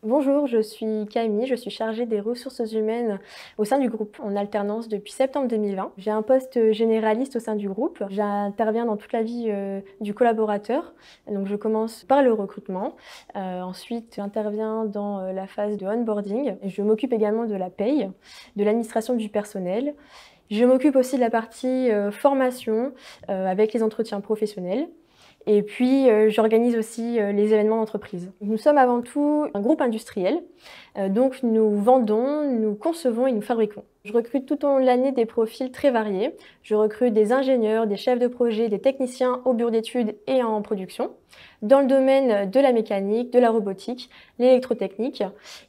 Bonjour, je suis Camille, je suis chargée des ressources humaines au sein du groupe en alternance depuis septembre 2020. J'ai un poste généraliste au sein du groupe. J'interviens dans toute la vie du collaborateur. Donc je commence par le recrutement. Ensuite, j'interviens dans la phase de onboarding. Je m'occupe également de la paye, de l'administration du personnel. Je m'occupe aussi de la partie formation avec les entretiens professionnels. Et puis, j'organise aussi les événements d'entreprise. Nous sommes avant tout un groupe industriel, donc nous vendons, nous concevons et nous fabriquons. Je recrute tout au long de l'année des profils très variés. Je recrute des ingénieurs, des chefs de projet, des techniciens au bureau d'études et en production, dans le domaine de la mécanique, de la robotique, l'électrotechnique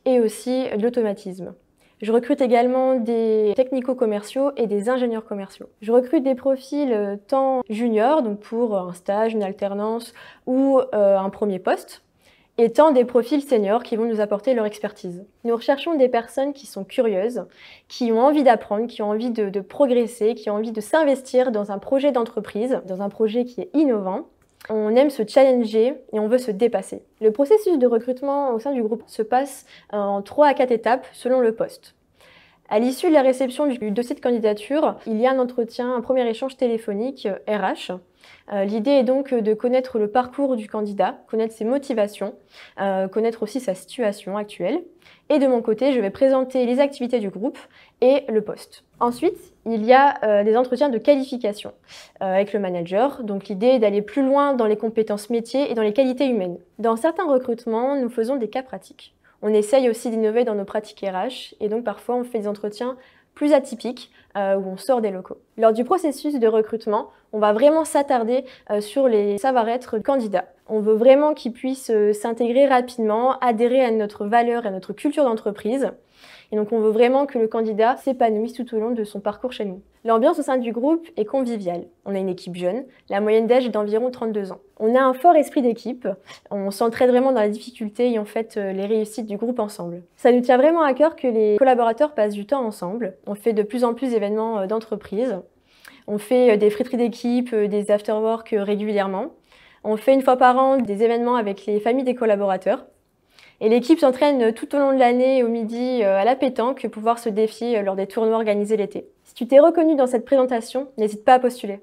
et aussi de l'automatisme. Je recrute également des technico-commerciaux et des ingénieurs commerciaux. Je recrute des profils tant juniors, donc pour un stage, une alternance ou un premier poste, et tant des profils seniors qui vont nous apporter leur expertise. Nous recherchons des personnes qui sont curieuses, qui ont envie d'apprendre, qui ont envie de progresser, qui ont envie de s'investir dans un projet d'entreprise, dans un projet qui est innovant. On aime se challenger et on veut se dépasser. Le processus de recrutement au sein du groupe se passe en 3 à 4 étapes selon le poste. À l'issue de la réception du dossier de candidature, il y a un entretien, un premier échange téléphonique RH. L'idée est donc de connaître le parcours du candidat, connaître ses motivations, connaître aussi sa situation actuelle. Et de mon côté, je vais présenter les activités du groupe et le poste. Ensuite, il y a des entretiens de qualification avec le manager. Donc l'idée est d'aller plus loin dans les compétences métiers et dans les qualités humaines. Dans certains recrutements, nous faisons des cas pratiques. On essaye aussi d'innover dans nos pratiques RH et donc parfois on fait des entretiens plus atypiques où on sort des locaux. Lors du processus de recrutement, on va vraiment s'attarder sur les savoir-être candidats. On veut vraiment qu'ils puissent s'intégrer rapidement, adhérer à notre valeur et à notre culture d'entreprise. Et donc on veut vraiment que le candidat s'épanouisse tout au long de son parcours chez nous. L'ambiance au sein du groupe est conviviale. On a une équipe jeune, la moyenne d'âge est d'environ 32 ans. On a un fort esprit d'équipe, on s'entraide vraiment dans la difficulté et on fête les réussites du groupe ensemble. Ça nous tient vraiment à cœur que les collaborateurs passent du temps ensemble. On fait de plus en plus d'événements d'entreprise. On fait des friteries d'équipe, des after-work régulièrement. On fait une fois par an des événements avec les familles des collaborateurs. Et l'équipe s'entraîne tout au long de l'année au midi à la pétanque pour pouvoir se défier lors des tournois organisés l'été. Si tu t'es reconnu dans cette présentation, n'hésite pas à postuler.